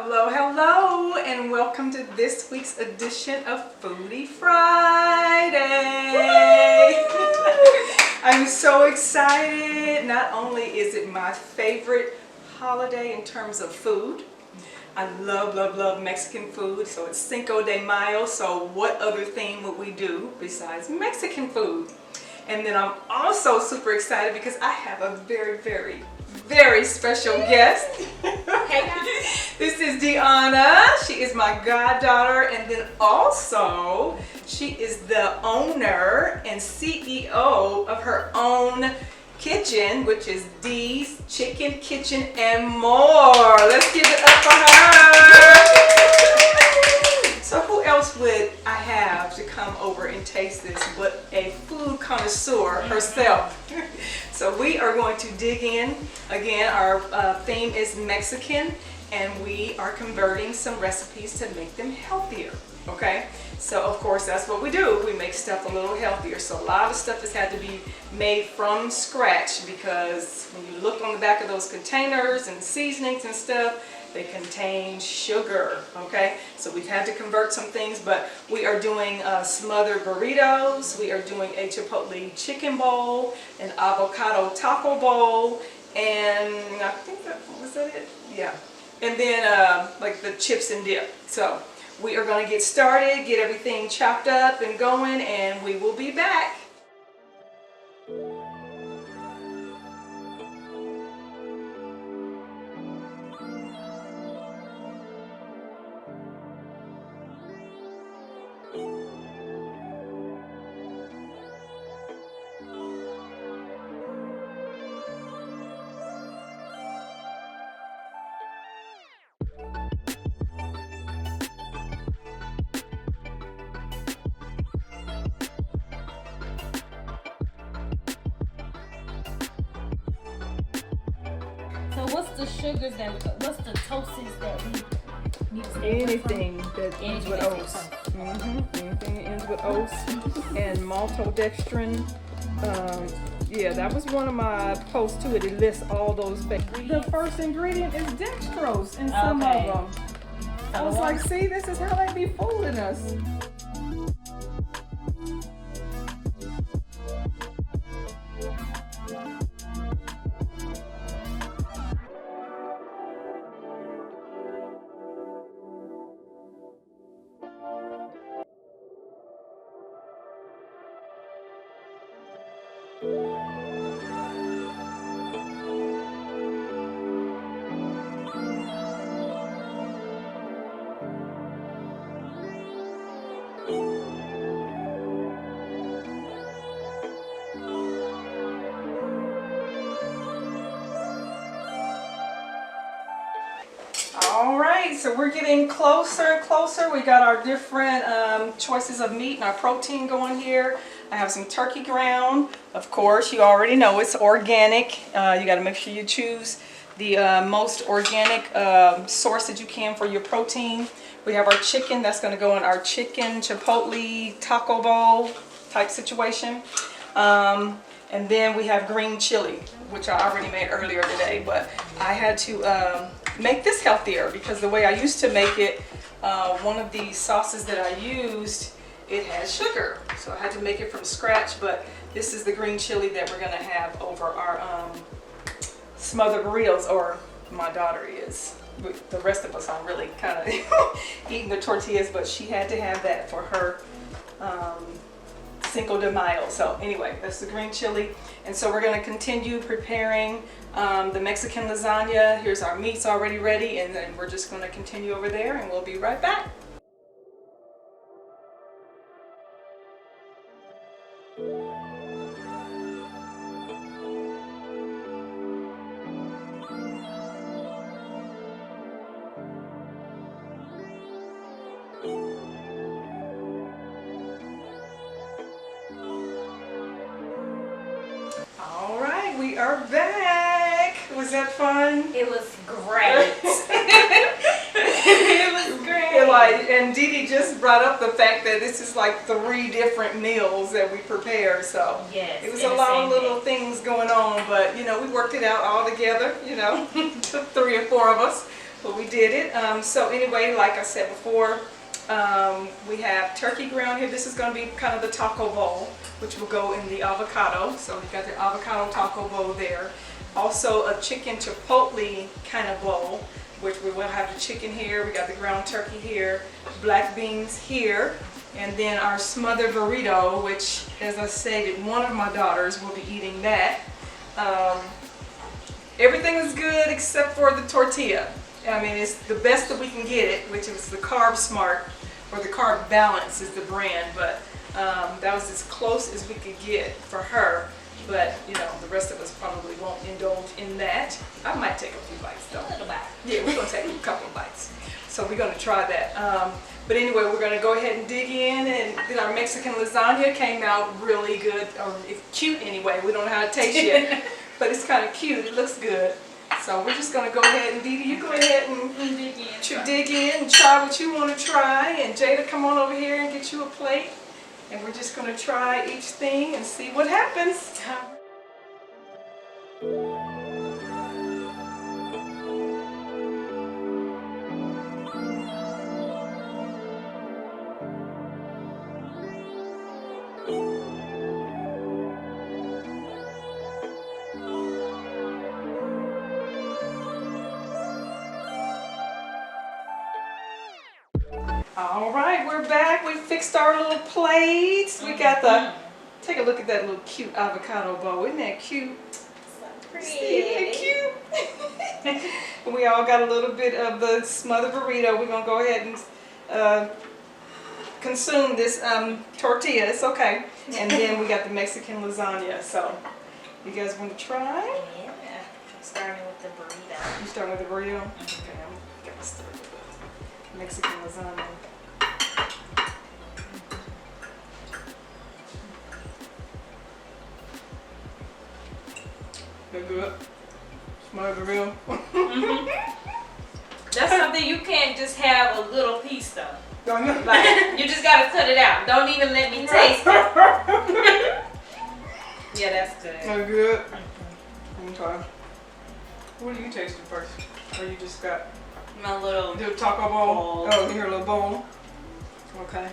Hello, hello, and welcome to this week's edition of Foodie Friday. I'm so excited. Not only is it my favorite holiday in terms of food, I love Mexican food, so it's Cinco de Mayo, so what other theme would we do besides Mexican food? And then I'm also super excited because I have a very special guest. Hey guys. This is Deanna. She is my goddaughter, and then also she is the owner and CEO of her own kitchen, which is Dee's Chicken Kitchen and More. Let's give it up for her. So who else would I have to come over and taste this but a food connoisseur herself? So we are going to dig in. Again, our theme is Mexican, and we are converting some recipes to make them healthier, okay? So of course that's what we do. We make stuff a little healthier. So a lot of stuff has had to be made from scratch because when you look on the back of those containers and seasonings and stuff, they contain sugar, okay? So we've had to convert some things, but we are doing smothered burritos. We are doing a chipotle chicken bowl, an avocado taco bowl, and I think was that it? Yeah. And then like the chips and dip. So we are going to get started, get everything chopped up and going, and we will be back. So what's the sugars what's the toasts that we need to stay away Anything from? that ends Anything with that oats. tastes Anything that ends with oats and maltodextrin. Yeah, that was one of my posts too. It lists all those things. The first ingredient is dextrose in some Okay. of them. I was like, see, this is how they be fooling us. All right, so we're getting closer and closer. We got our different choices of meat and our protein going here. I have some turkey ground. Of course, you already know it's organic. You got to make sure you choose the most organic source that you can for your protein. We have our chicken that's going to go in our chicken chipotle taco bowl type situation. And then we have green chili, which I already made earlier today, but I had to make this healthier because the way I used to make it, one of the sauces that I used, it has sugar. So I had to make it from scratch, but this is the green chili that we're gonna have over our smothered burritos, or my daughter is. The rest of us are really kind of eating the tortillas, but she had to have that for her Cinco de Mayo. So anyway, that's the green chili. And so we're going to continue preparing the Mexican lasagna. Here's our meats already ready, and then we're just going to continue over there, and we'll be right back. All right, we are back. Was that fun? It was great. It was great. And Dee Dee just brought up the fact that this is like 3 different meals that we prepare. So Yes, it was in a the lot same of little day. things going on, but you know, we worked it out all together. You know, 3 or 4 of us but we did it. So anyway, like I said before, we have turkey ground here. This is going to be kind of the taco bowl, which will go in the avocado. So we got the avocado taco bowl there. Also a chicken chipotle kind of bowl, which we will have the chicken here. We got the ground turkey here, black beans here, and then our smothered burrito, which, as I stated, one of my daughters will be eating that. Everything is good except for the tortilla. I mean, it's the best that we can get it, which is the Carb Smart, or the Carb Balance is the brand, but that was as close as we could get for her. But, you know, the rest of us probably won't indulge in that. I might take a few bites, though. A little bite. Yeah, we're going to take a couple of bites. So we're going to try that. But anyway, we're going to go ahead and dig in. And then our Mexican lasagna came out really good. Or it's cute anyway. We don't know how to taste yet. But it's kind of cute. It looks good. So we're just going to go ahead and, Dee Dee, you go ahead and dig in and try what you want to try. And Jada, come on over here and get you a plate. And we're just going to try each thing and see what happens. All right, we're back. We fixed our little plates. We got the, take a look at that little cute avocado bowl. Isn't that cute? So pretty. Isn't that cute? And we all got a little bit of the smothered burrito. We're going to go ahead and consume this tortilla. It's okay. And then we got the Mexican lasagna. So, you guys want to try? Yeah. I'm starting with the burrito. You start with the burrito? Okay, I'm going to start with the Mexican lasagna. They're good. Smothered burrito. That's something you can't just have a little piece though. Don't know. Like, you just gotta cut it out. Don't even let me taste it. Yeah, that's good. They're good. Let me try. What are you tasting first? Or you just got My little the taco bowl? bowl. Oh, here, a little bowl. Okay.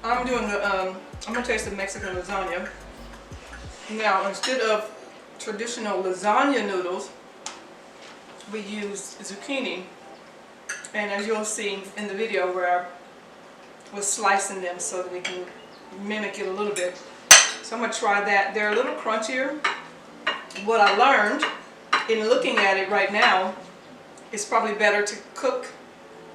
I'm doing the, I'm gonna taste the Mexican lasagna. Now, instead of traditional lasagna noodles, we use zucchini. And as you'll see in the video where I was slicing them so that we can mimic it a little bit. So I'm gonna try that. They're a little crunchier. What I learned in looking at it right now, it's probably better to cook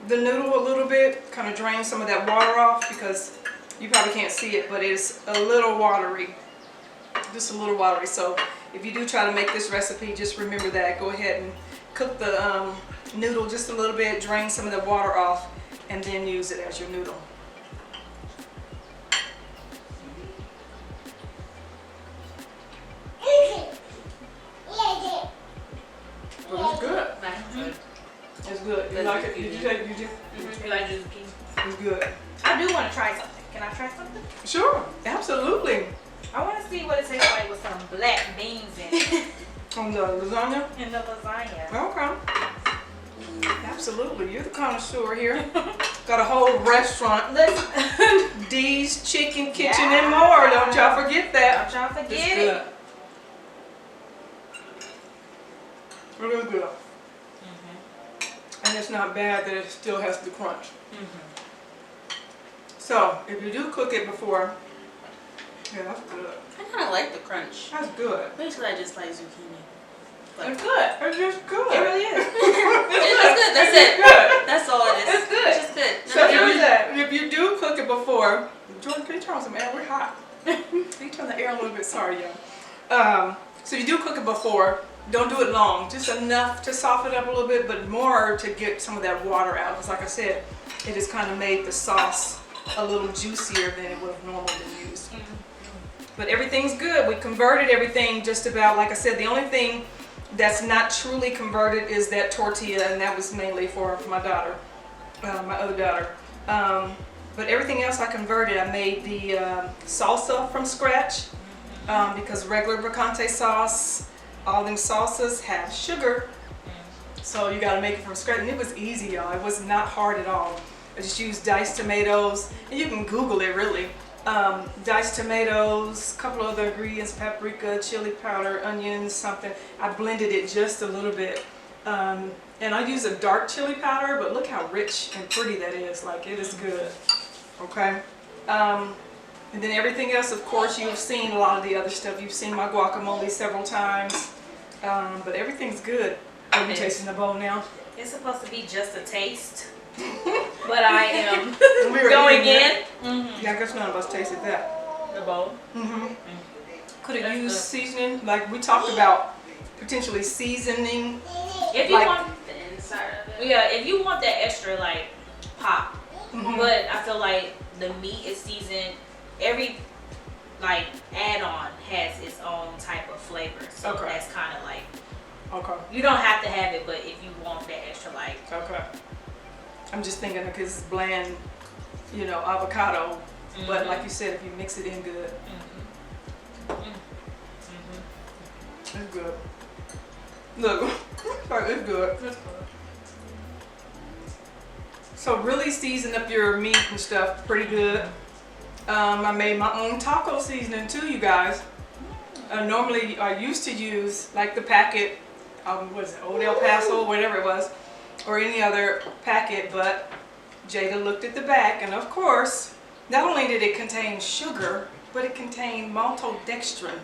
the noodle a little bit, kind of drain some of that water off, because you probably can't see it, but it's a little watery. Just a little watery. So if you do try to make this recipe, just remember that. Go ahead and cook the noodle just a little bit, drain some of the water off, and then use it as your noodle. Well, it's good. It's good. You like it? Did you take? Did you? You like zucchini? It's good. I do want to try something. Can I try something? Sure, absolutely. I want to see what it tastes like with some black beans in it. On the lasagna? In the lasagna. Okay. Absolutely. You're the connoisseur here. Got a whole restaurant. Listen. Dee's Chicken Kitchen and more. Don't y'all forget that. Don't y'all forget It's it. good. Really good. And it's not bad that it still has the crunch. So, if you do cook it before, yeah, that's good. I kind of like the crunch. That's good. Basically, I just like zucchini. But It's good. It's just good. it really is. It's just good. That's it. Good. That's all it is. It's good. It's just good. So here's that. If you do cook it before, Jordan, can you turn on some air? We're hot. Can you turn the air a little bit? Sorry, y'all. So you do cook it before. Don't do it long. Just enough to soften it up a little bit, but more to get some of that water out. Because like I said, it has kind of made the sauce a little juicier than it would have normally been used. But everything's good. We converted everything just about, like I said, the only thing that's not truly converted is that tortilla, and that was mainly for my daughter, my other daughter. But everything else I converted. I made the salsa from scratch because regular picante sauce all them salsas have sugar. So you gotta make it from scratch. And it was easy, y'all. It was not hard at all. I just used diced tomatoes, and you can Google it really. Diced tomatoes, a couple other ingredients, paprika, chili powder, onions, something. I blended it just a little bit. And I use a dark chili powder, but look how rich and pretty that is. Like, it is good. Okay. And then everything else, of course, you've seen a lot of the other stuff. You've seen my guacamole several times. But everything's good. Are you tasting the bowl now? It's supposed to be just a taste, but I am We going in. Yeah, I guess none of us tasted that. The bowl. Could have That's used good. seasoning, like we talked about, potentially seasoning. If you Like- want, The inside of it. yeah, if you want that extra like pop, Mhm. but I feel like the meat is seasoned. Every like add-on has its own type of flavor, so Okay. that's kind of like Okay. you don't have to have it, but if you want that extra like. Okay. I'm just thinking because it's bland, you know, avocado. But like you said, if you mix it in good, it's good. Look, it's good. So really season up your meat and stuff pretty good. I made my own taco seasoning too, you guys. Normally I used to use like the packet, what is it, Old El Paso, whatever it was, or any other packet, but Jada looked at the back, and of course, not only did it contain sugar, but it contained maltodextrin,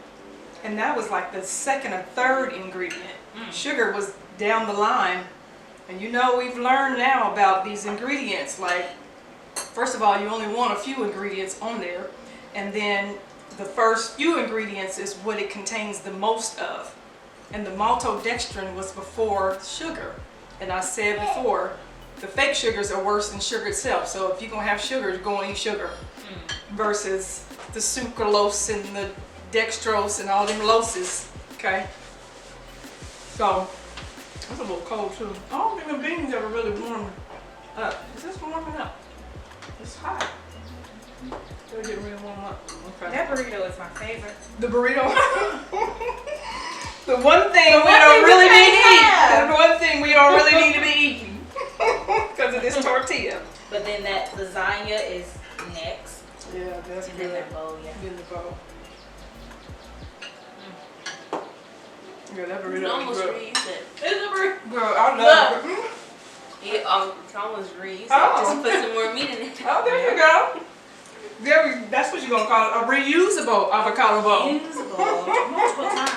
and that was like the second or third ingredient. Sugar was down the line, and you know we've learned now about these ingredients. Like, first of all, you only want a few ingredients on there, and then the first few ingredients is what it contains the most of. And the maltodextrin was before sugar. And I said before, the fake sugars are worse than sugar itself. So if you're gonna have sugar, go and eat sugar. Versus the sucralose and the dextrose and all them loses. Okay? So, it's a little cold too. I don't think the beans are really warm up. Is this warming up? It's hot. They're getting really warm up. Okay. That burrito is my favorite. The burrito. The one thing we one don't thing we really need to can't eat. have. The one thing we don't really need to be eating. Because of this tortilla. But then that lasagna is next, Yeah, that's and then good. that bowl, yeah. In the bowl. Yeah, that You burrito can is almost good. reuse it. It's a burrito. Girl, I love it. You can almost reuse it. Oh. Just put some more meat in it. Oh, there you go. That's what you're going to call it. A reusable avocado bowl. Reusable multiple times.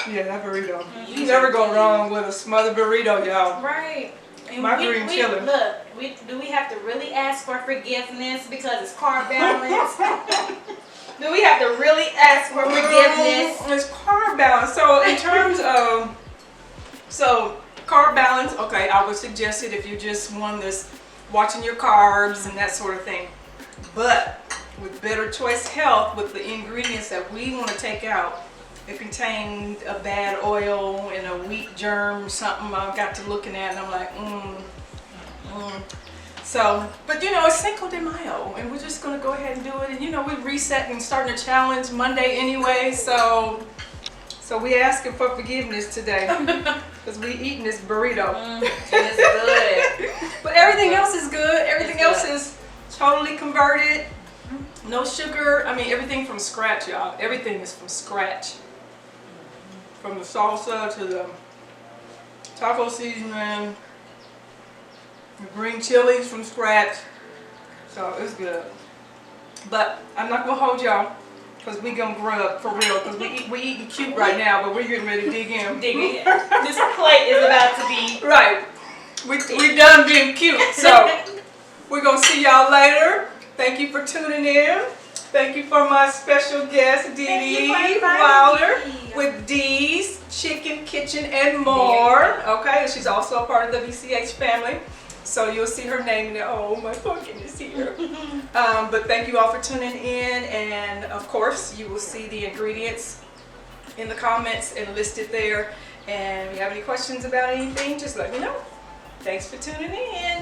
Yeah, that burrito. You never go wrong with a smothered burrito, y'all. Right. And My green chili. Look, do we have to really ask for forgiveness because it's carb balance? Do we have to really ask for forgiveness? It's carb balance. So in terms of, carb balance, okay, I would suggest it if you just want this, watching your carbs and that sort of thing. But with Better Choice Health, with the ingredients that we want to take out, it contained a bad oil and a wheat germ, something I got to looking at, and I'm like, So, but you know, it's Cinco de Mayo, and we're just gonna go ahead and do it. And you know, we're resetting and starting a challenge Monday anyway, so we asking for forgiveness today because we eating this burrito. It's good. But everything else is good. Everything It's else good. is totally converted. No sugar. I mean, everything from scratch, y'all. Everything is from scratch. From the salsa to the taco seasoning, the green chilies from scratch. So it's good. But I'm not gonna hold y'all because we gonna grub for real. Because we eating cute right now, but we're getting ready to dig in. Dig in. This plate is about to be. Right. We done being cute. So we're gonna see y'all later. Thank you for tuning in. Thank you for my special guest, Dee Thank you for Dee inviting Wilder me. with Dee's Chicken Kitchen and More. Okay, and she's also a part of the VCH family. So you'll see her name there. Oh, my pumpkin is here. But thank you all for tuning in. And of course, you will see the ingredients in the comments and listed there. And if you have any questions about anything, just let me know. Thanks for tuning in.